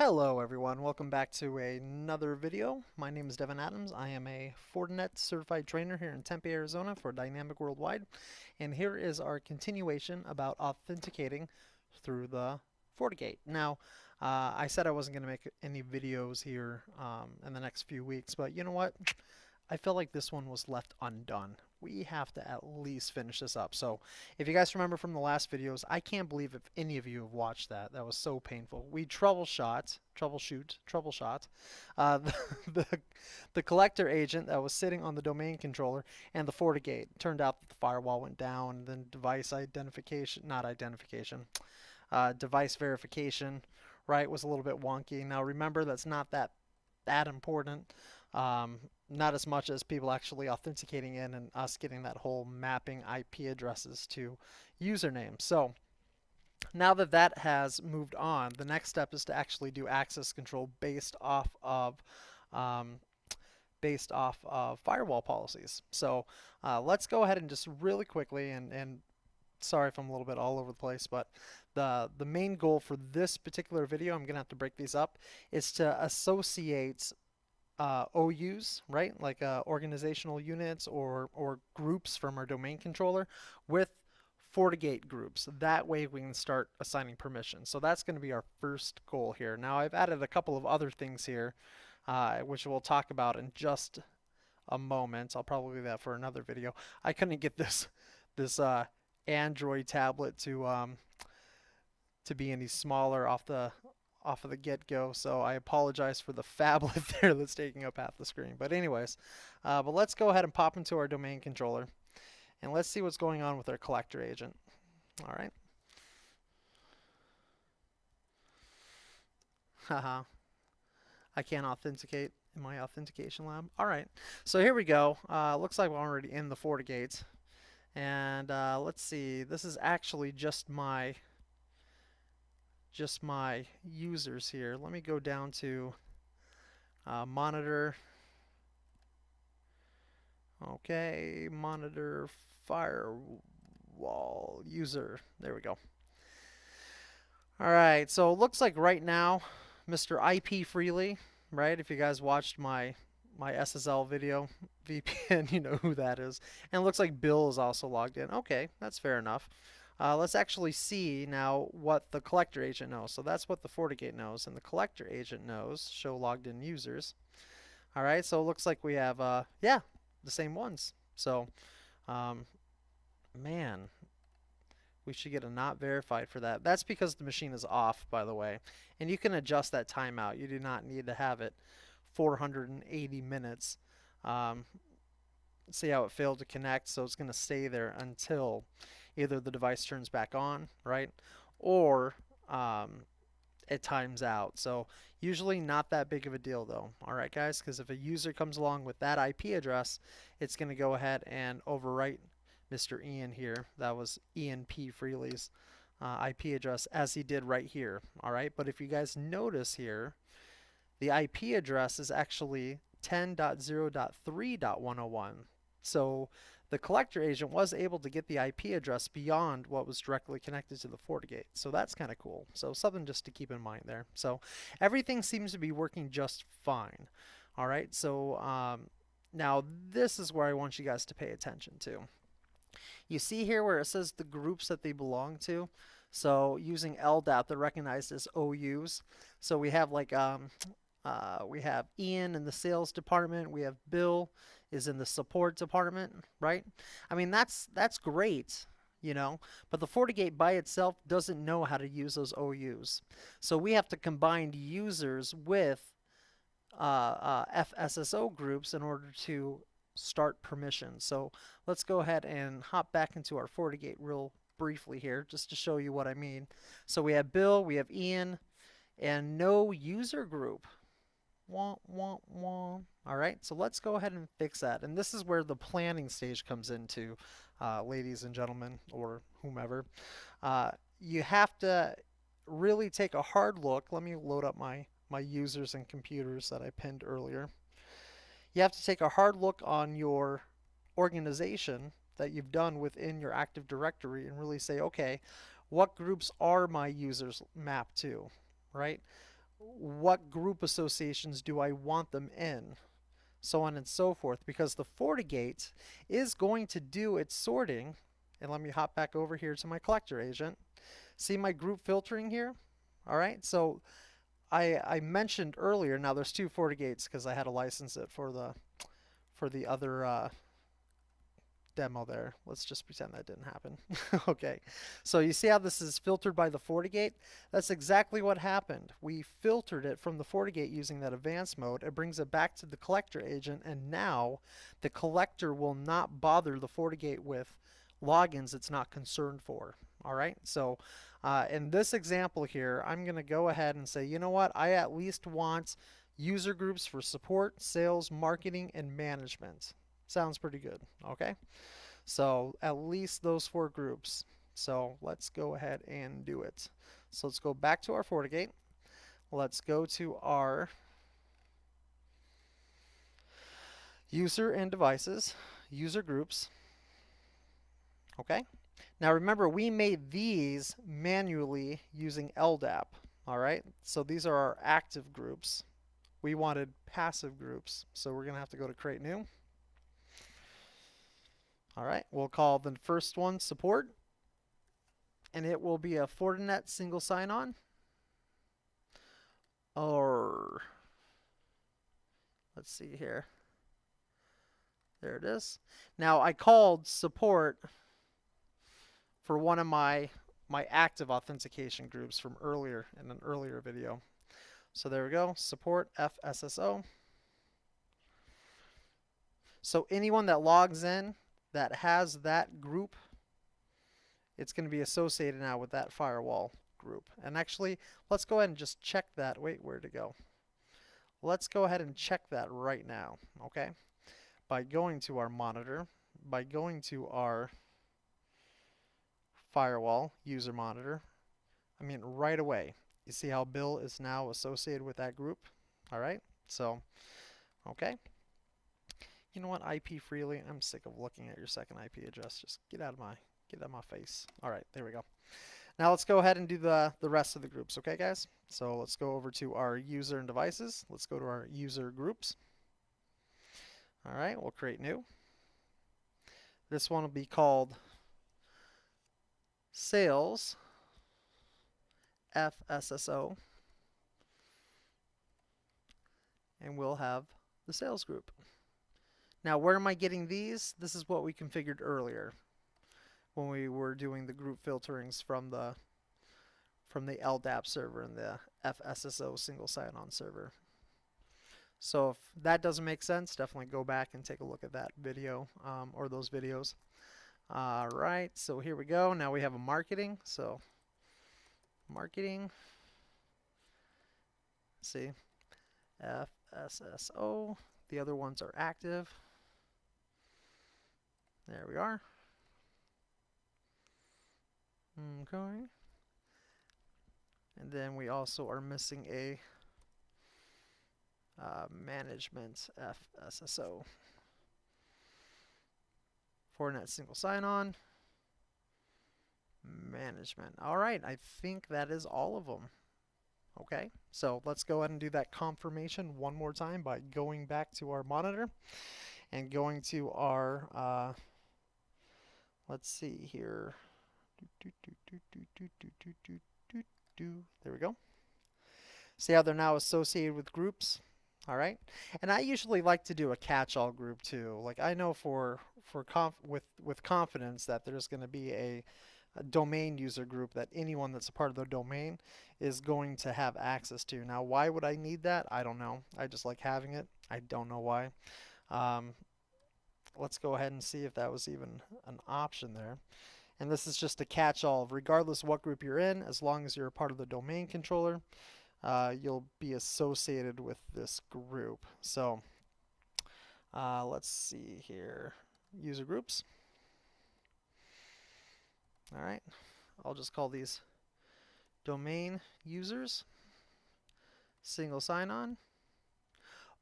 Hello everyone, welcome back to another video. My name is Devin Adams. I am a Fortinet certified trainer here in Tempe, Arizona for Dynamic Worldwide. And here is our continuation about authenticating through the FortiGate. Now, I said I wasn't going to make any videos here in the next few weeks, but you know what? I feel like this one was left undone. We have to at least finish this up. So if you guys remember from the last videos, I can't believe if any of you have watched that. That was so painful. We troubleshot the, the collector agent that was sitting on the domain controller and the FortiGate. Turned out that the firewall went down, and then device identification, not identification, device verification, right, was a little bit wonky. Now remember, that's not that important. Not as much as people actually authenticating in and us getting that whole mapping IP addresses to usernames. So now that that has moved on, the next step is to actually do access control um, based off of firewall policies. So let's go ahead and just really quickly and sorry if I'm a little bit all over the place, but the main goal for this particular video, I'm gonna have to break these up, is to associate OUs, right? Like organizational units or groups from our domain controller with FortiGate groups. That way we can start assigning permissions. So that's going to be our first goal here. Now I've added a couple of other things here, which we'll talk about in just a moment. I'll probably do that for another video. I couldn't get this Android tablet to be any smaller off of the get-go, so I apologize for the phablet there that's taking up half the screen. But anyways, but let's go ahead and pop into our domain controller, and let's see what's going on with our collector agent. All right. Haha, I can't authenticate in my authentication lab. All right, so here we go. Looks like we're already in the FortiGate, and let's see. This is actually just my users here. Let me go down to monitor. Okay, monitor firewall user. There we go. All right, so it looks like right now, Mr. IP Freely, right? If you guys watched my SSL video, VPN, you know who that is. And it looks like Bill is also logged in. Okay, that's fair enough. Let's actually see now what the collector agent knows. So that's what the FortiGate knows, and the collector agent knows show logged in users. All right, so it looks like we have, yeah, the same ones. So, um, man, we should get a not verified for that. That's because the machine is off, by the way. And you can adjust that timeout. You do not need to have it 480 minutes. Um, see how it failed to connect, so it's going to stay there until either the device turns back on, right, or it times out. So usually not that big of a deal though. All right, guys, because if a user comes along with that IP address, it's going to go ahead and overwrite Mr. Ian here. That was Ian P. Freely's IP address, as he did right here. All right, but if you guys notice here, the IP address is actually 10.0.3.101. So the collector agent was able to get the IP address beyond what was directly connected to the FortiGate. So that's kind of cool. So something just to keep in mind there. So everything seems to be working just fine. All right, so now this is where I want you guys to pay attention to. You see here where it says the groups that they belong to. So using LDAP, they're recognized as OUs. So we have like we have Ian in the sales department. We have Bill is in the support department, right? I mean, that's great, you know, but the FortiGate by itself doesn't know how to use those OUs. So we have to combine users with FSSO groups in order to start permissions. So let's go ahead and hop back into our FortiGate real briefly here just to show you what I mean. So we have Bill, we have Ian, and no user group. Wah, wah, wah. All right, so let's go ahead and fix that. And this is where the planning stage comes into, ladies and gentlemen, or whomever. You have to really take a hard look. Let me load up my users and computers that I pinned earlier. You have to take a hard look on your organization that you've done within your Active Directory and really say, okay, what groups are my users mapped to, right? what group associations do I want them in, so on and so forth, because the FortiGate is going to do its sorting. And let me hop back over here to my collector agent. See my group filtering here? All right, so I mentioned earlier, now there's two FortiGates because I had to license it for the other demo there. Let's just pretend that didn't happen. Okay, so you see how this is filtered by the FortiGate? That's exactly what happened. We filtered it from the FortiGate using that advanced mode. It brings it back to the collector agent, and now the collector will not bother the FortiGate with logins it's not concerned for. All right, so in this example here, I'm going to go ahead and say, you know what, I at least want user groups for support, sales, marketing, and management. Sounds pretty good, okay? So at least those four groups. So let's go ahead and do it. So let's go back to our FortiGate. Let's go to our user and devices, user groups. Okay. Now remember, we made these manually using LDAP. All right. So these are our active groups. We wanted passive groups. So we're going to have to go to create new. All right. We'll call the first one support. And it will be a Fortinet single sign-on. Or let's see here. There it is. Now I called support for one of my active authentication groups from earlier in an earlier video. So there we go. Support FSSO. So anyone that logs in that has that group, it's going to be associated now with that firewall group. And actually, let's go ahead and just check that. Wait, where'd it go? Let's go ahead and check that right now, okay? By going to our monitor, by going to our firewall user monitor, I mean right away. You see how Bill is now associated with that group? All right, so, okay. You know what, IP freely, I'm sick of looking at your second IP address. Just get out of my face. All right, there we go. Now let's go ahead and do the rest of the groups, okay guys? So let's go over to our user and devices. Let's go to our user groups. All right, we'll create new. This one will be called Sales FSSO. And we'll have the sales group. Now, where am I getting these? This is what we configured earlier when we were doing the group filterings from the LDAP server and the FSSO single sign-on server. So if that doesn't make sense, definitely go back and take a look at that video or those videos. All right, so here we go. Now we have a marketing. So marketing, let's see, FSSO. The other ones are active. There we are. Okay. And then we also are missing a management FSSO. Fortinet single sign-on. Management. All right, I think that is all of them. Okay, so let's go ahead and do that confirmation one more time by going back to our monitor and going to our, let's see here. There we go. See how they're now associated with groups? All right, and I usually like to do a catch-all group too. Like I know with confidence that there's going to be a domain user group that anyone that's a part of the domain is going to have access to. Now, why would I need that? I don't know. I just like having it. I don't know why. Let's go ahead and see if that was even an option there. And this is just a catch-all. Regardless of what group you're in, as long as you're a part of the domain controller, you'll be associated with this group. So let's see here. User groups. All right. I'll just call these domain users. Single sign-on.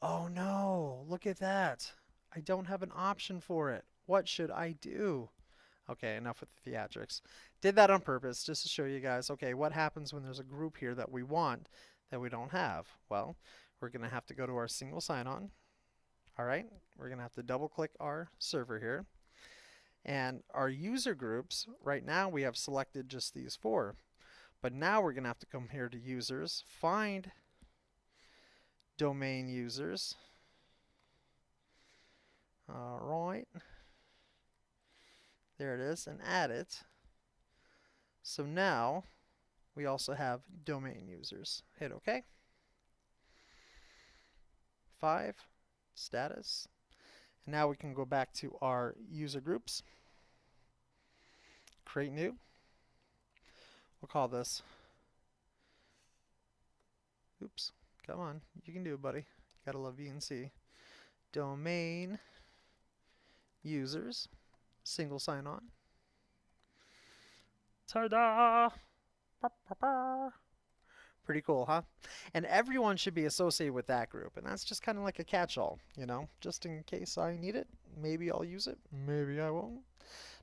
Oh no, look at that. I don't have an option for it. What should I do? Okay, enough with the theatrics. Did that on purpose just to show you guys, okay, what happens when there's a group here that we want that we don't have? Well, we're going to have to go to our single sign-on. All right, we're going to have to double click our server here. And our user groups, right now we have selected just these 4. But now we're going to have to come here to users, find domain users. All right. There it is, and add it. So now we also have domain users. Hit OK. 5, status. And now we can go back to our user groups. Create new. We'll call this, oops, come on, you can do it, buddy. Gotta love VNC. Domain users, single sign-on. Ta-da! Pretty cool, huh? And everyone should be associated with that group, and that's just kind of like a catch-all, you know, just in case I need it. Maybe I'll use it, maybe I won't.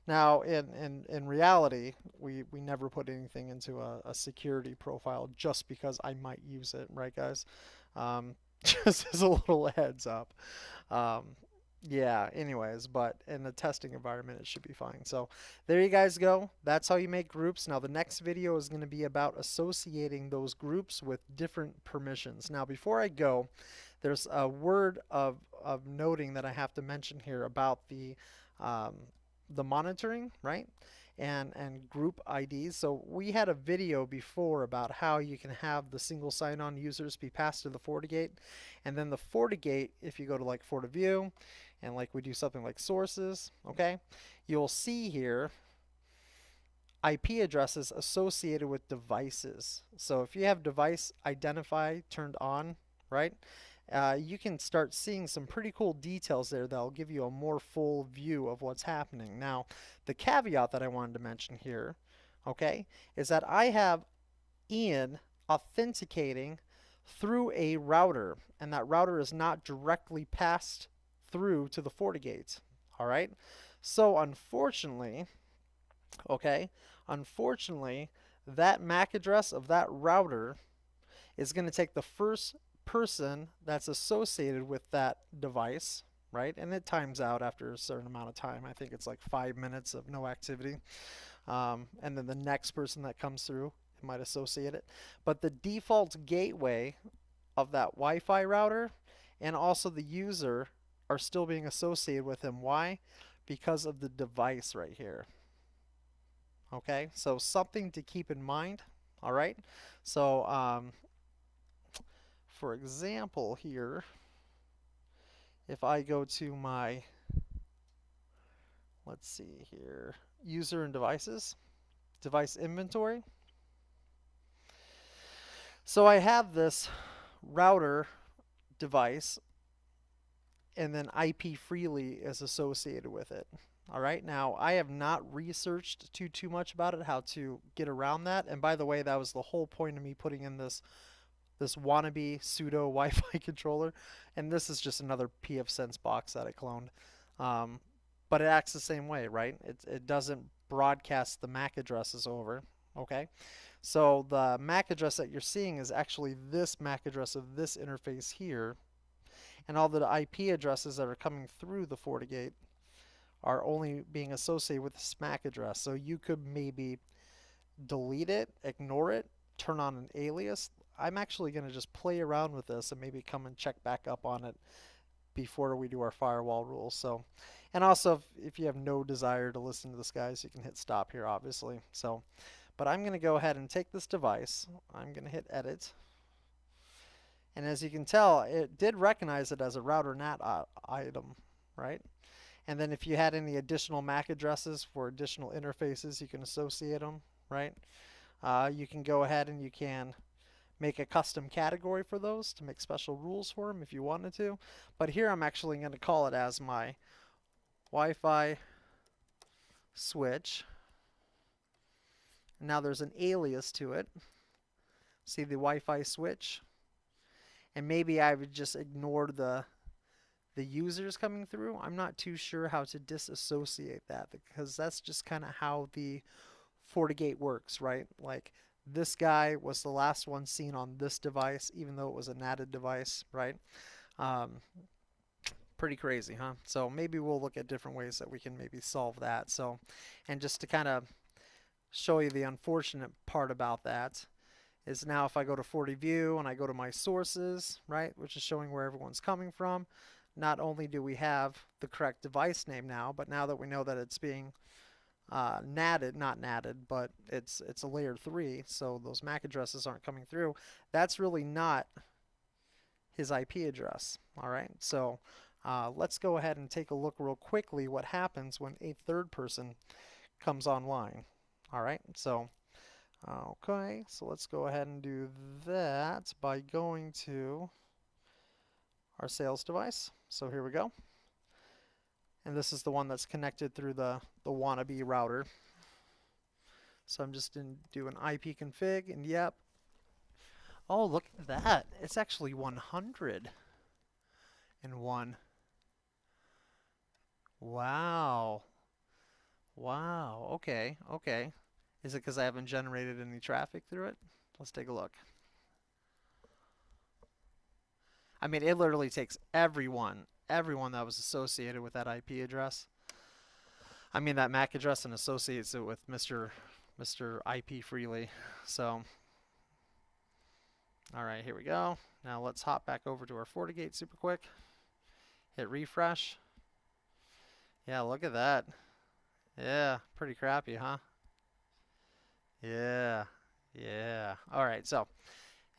Now, in reality, we never put anything into a security profile just because I might use it, right, guys? Just as a little heads up. Yeah, anyways, but in the testing environment, it should be fine. So there you guys go. That's how you make groups. Now, the next video is going to be about associating those groups with different permissions. Now, before I go, there's a word of noting that I have to mention here about the monitoring, right? And group IDs. So we had a video before about how you can have the single sign-on users be passed to the FortiGate, and then the FortiGate, if you go to like FortiView and like we do something like sources, okay, you'll see here IP addresses associated with devices. So if you have device identify turned on, right, you can start seeing some pretty cool details there that'll give you a more full view of what's happening. Now, the caveat that I wanted to mention here, okay, is that I have Ian authenticating through a router, and that router is not directly passed through to the FortiGate. All right, so unfortunately, okay, that MAC address of that router is going to take the first person that's associated with that device, right? And it times out after a certain amount of time. I think it's like 5 minutes of no activity. And then the next person that comes through, it might associate it. But the default gateway of that Wi-Fi router and also the user are still being associated with him. Why? Because of the device right here. Okay, so something to keep in mind. All right, so for example here, if I go to my, let's see here, user and devices, device inventory. So I have this router device, and then IP freely is associated with it. All right, now I have not researched too much about it, how to get around that. And by the way, that was the whole point of me putting in this wannabe pseudo Wi-Fi controller, and this is just another pfSense box that I cloned. But it acts the same way, right? It doesn't broadcast the MAC addresses over. Okay, so the MAC address that you're seeing is actually this MAC address of this interface here, and all the IP addresses that are coming through the FortiGate are only being associated with this MAC address. So you could maybe delete it, ignore it, turn on an alias. I'm actually going to just play around with this and maybe come and check back up on it before we do our firewall rules. So, and also if you have no desire to listen to this, guys, you can hit stop here, obviously. So, but I'm going to go ahead and take this device. I'm going to hit edit. And as you can tell, it did recognize it as a router NAT item, right? And then if you had any additional MAC addresses for additional interfaces, you can associate them, right? You can go ahead and you can make a custom category for those to make special rules for them if you wanted to. But here I'm actually going to call it as my Wi-Fi switch. Now there's an alias to it. See the Wi-Fi switch? And maybe I would just ignore the users coming through. I'm not too sure how to disassociate that, because that's just kind of how the FortiGate works, right? Like this guy was the last one seen on this device, even though it was a NATed device, right? Um, Pretty crazy, huh? So maybe we'll look at different ways that we can maybe solve that. So, and just to kind of show you the unfortunate part about that is now if I go to FortiView and I go to my sources, right, which is showing where everyone's coming from, not only do we have the correct device name now, but now that we know that it's being NATed, not NATed, but it's a layer 3, so those MAC addresses aren't coming through. That's really not his IP address. All right, so let's go ahead and take a look real quickly what happens when a third person comes online. All right, so okay, so let's go ahead and do that by going to our sales device. So here we go. And this is the one that's connected through the wannabe router. So I'm just going to do an IP config, and yep. Oh, look at that. It's actually 101. Wow. Wow. Okay. Okay. Is it because I haven't generated any traffic through it? Let's take a look. I mean, it literally takes everyone that was associated with that IP address. I mean, that MAC address, and associates it with Mr. IP Freely. So, all right, here we go. Now let's hop back over to our FortiGate super quick. Hit refresh. Yeah, look at that. Yeah, pretty crappy, huh? Yeah, yeah. All right, so,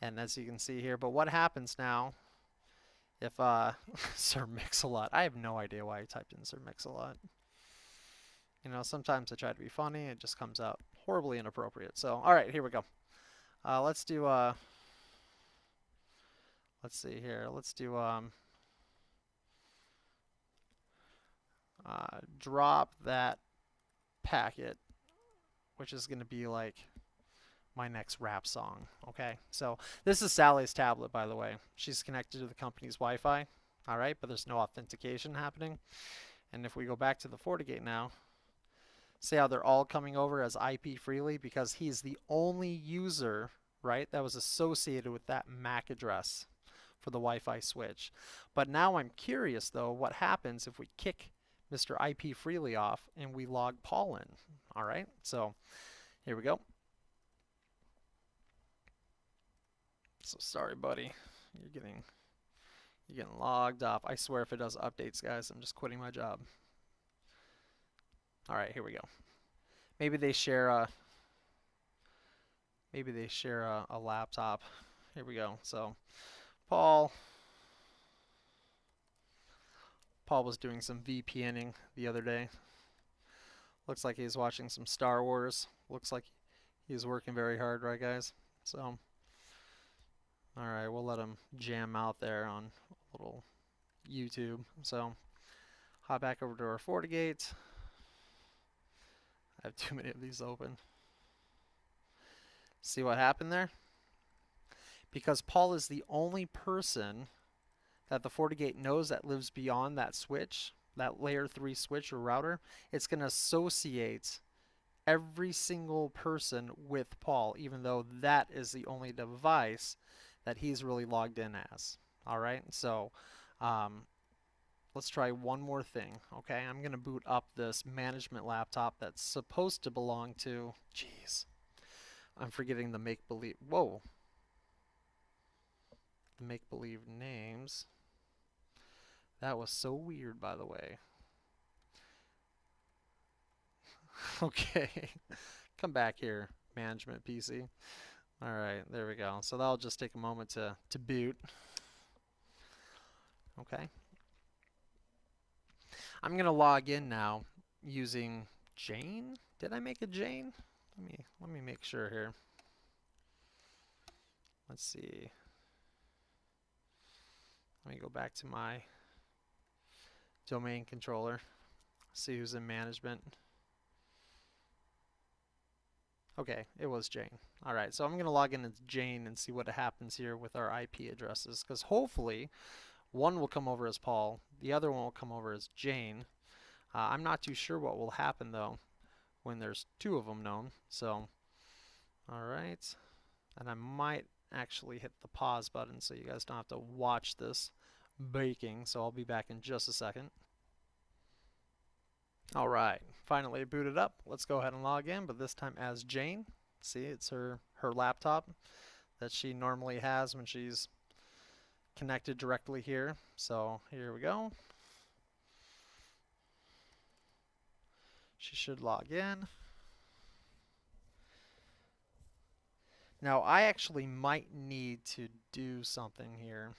and as you can see here, but what happens now if Sir Mix-a-Lot? I have no idea why I typed in Sir Mix-a-Lot. You know, sometimes I try to be funny, it just comes out horribly inappropriate. So, all right, here we go. Let's do let's see here. Let's do drop that packet, which is going to be like my next rap song. Okay, so this is Sally's tablet, by the way. She's connected to the company's Wi-Fi. All right, but there's no authentication happening. And if we go back to the FortiGate now, see how they're all coming over as IP freely because he's the only user, right, that was associated with that MAC address for the Wi-Fi switch. But now I'm curious though, what happens if we kick Mr. IP freely off and we log Paul in? All right, so here we go. So sorry, buddy, you're getting logged off. I swear if it does updates, guys, I'm just quitting my job. All right, here we go. Maybe they share a laptop. Here we go. So Paul was doing some VPNing the other day. Looks like he's watching some Star Wars. Looks like he's working very hard, right, guys? So, all right, we'll let him jam out there on a little YouTube. So, hop back over to our FortiGate. I have too many of these open. See what happened there? Because Paul is the only person that the FortiGate knows that lives beyond that switch, that layer 3 switch or router, it's going to associate every single person with Paul, even though that is the only device that he's really logged in as. All right, so let's try one more thing. Okay, I'm going to boot up this management laptop that's supposed to belong to, jeez, I'm forgetting the make-believe, whoa, the make-believe names. That was so weird, by the way. Okay, come back here, management PC. All right, there we go. So that'll just take a moment to boot. Okay. I'm gonna log in now using Jane. Did I make a Jane? Let me make sure here. Let's see. Let me go back to my domain controller. See who's in management. Okay, it was Jane. All right, so I'm going to log in as Jane and see what happens here with our IP addresses, because hopefully one will come over as Paul, the other one will come over as Jane. I'm not too sure what will happen though when there's two of them known. So, All right. And I might actually hit the pause button so you guys don't have to watch this baking. So I'll be back in just a second. All right, finally booted up. Let's go ahead and log in, but this time as Jane. See, it's her laptop that she normally has when she's connected directly here. So here we go. She should log in. Now I actually might need to do something here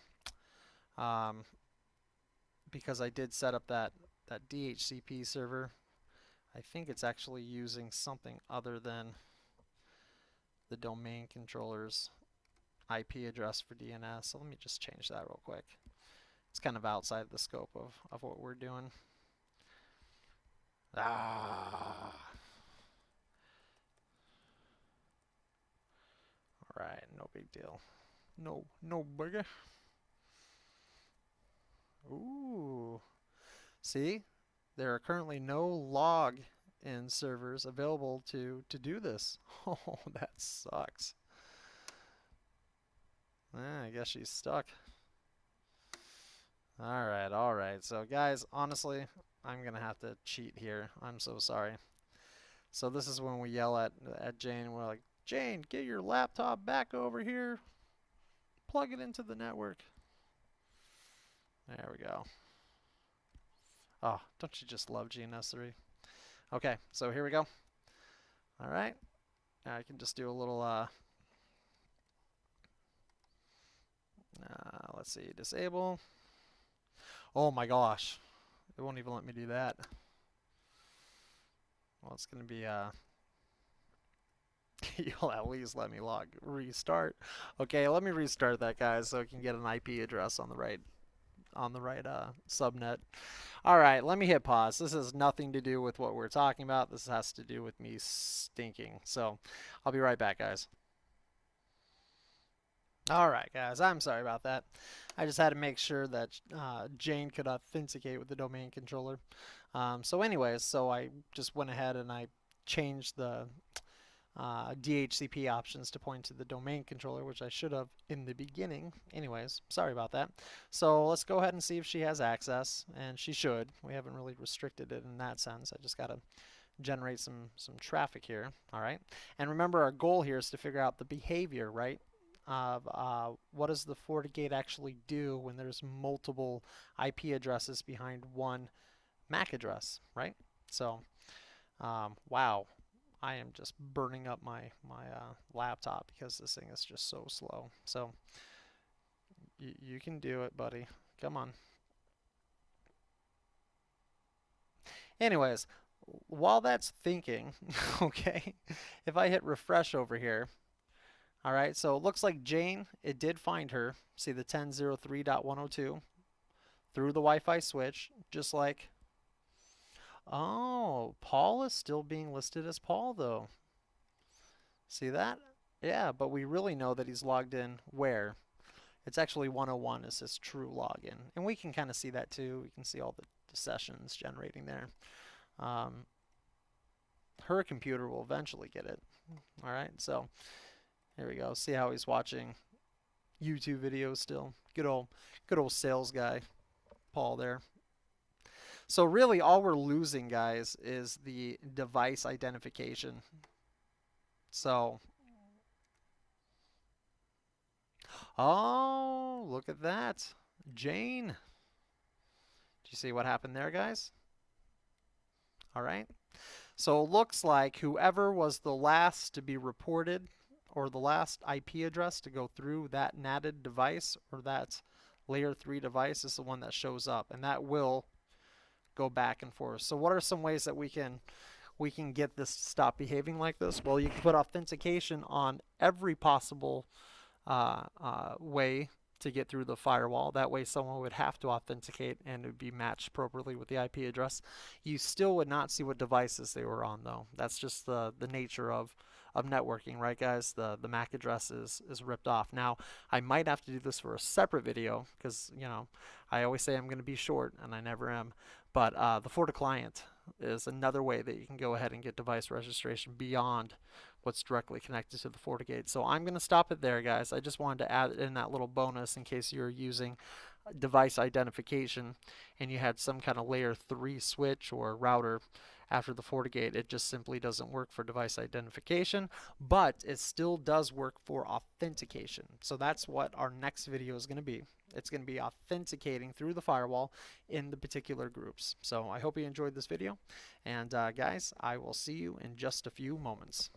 because I did set up that DHCP server. I think it's actually using something other than the domain controller's IP address for DNS. So let me just change that real quick. It's kind of outside the scope of what we're doing. Ah. Alright, no big deal. No biggie. Ooh. See? There are currently no log in servers available to do this. Oh, that sucks. I guess she's stuck. Alright. So guys, honestly, I'm gonna have to cheat here. I'm so sorry. So this is when we yell at Jane. We're like, Jane, get your laptop back over here. Plug it into the network. There we go. Oh, don't you just love GNS3? Okay, so here we go. All right. Now I can just do a little, let's see, disable. Oh my gosh. It won't even let me do that. Well, it's going to be, you'll at least let me restart. Okay, let me restart that, guys, so I can get an IP address on the right subnet. All right, let me hit pause. This has nothing to do with what we're talking about. This has to do with me stinking. So I'll be right back, guys. All right, guys, I'm sorry about that. I just had to make sure that Jane could authenticate with the domain controller. So anyways, so I just went ahead and I changed the DHCP options to point to the domain controller, which I should have in the beginning. Anyways, sorry about that. So let's go ahead and see if she has access, and she should. We haven't really restricted it in that sense. I just got to generate some traffic here. All right. And remember, our goal here is to figure out the behavior, right? Of what does the FortiGate actually do when there's multiple IP addresses behind one MAC address, right? So, wow. I am just burning up my laptop because this thing is just so slow. So you can do it, buddy. Come on. Anyways, while that's thinking, okay, if I hit refresh over here, all right, so it looks like Jane, it did find her. See the 10.03.102 through the Wi-Fi switch, just like, oh, Paul is still being listed as Paul though. See that? Yeah, but we really know that he's logged in where? It's actually 101 is his true login. And we can kind of see that too. We can see all the sessions generating there. Her computer will eventually get it. All right, so here we go. See how he's watching YouTube videos still. Good old sales guy, Paul there. So really all we're losing, guys, is the device identification. So, oh, look at that. Jane. Do you see what happened there, guys? All right. So it looks like whoever was the last to be reported or the last IP address to go through that NATed device or that layer 3 device is the one that shows up, and that will go back and forth. So what are some ways that we can get this to stop behaving like this? Well, you can put authentication on every possible way to get through the firewall. That way someone would have to authenticate and it would be matched appropriately with the IP address. You still would not see what devices they were on though. That's just the nature of of networking, right guys? The MAC address is ripped off. Now, I might have to do this for a separate video because, you know, I always say I'm going to be short and I never am. But the FortiClient is another way that you can go ahead and get device registration beyond what's directly connected to the FortiGate. So I'm going to stop it there, guys. I just wanted to add in that little bonus in case you're using device identification and you had some kind of layer 3 switch or router after the FortiGate. It just simply doesn't work for device identification, but it still does work for authentication. So that's what our next video is going to be. It's going to be authenticating through the firewall in the particular groups. So I hope you enjoyed this video, and guys, I will see you in just a few moments.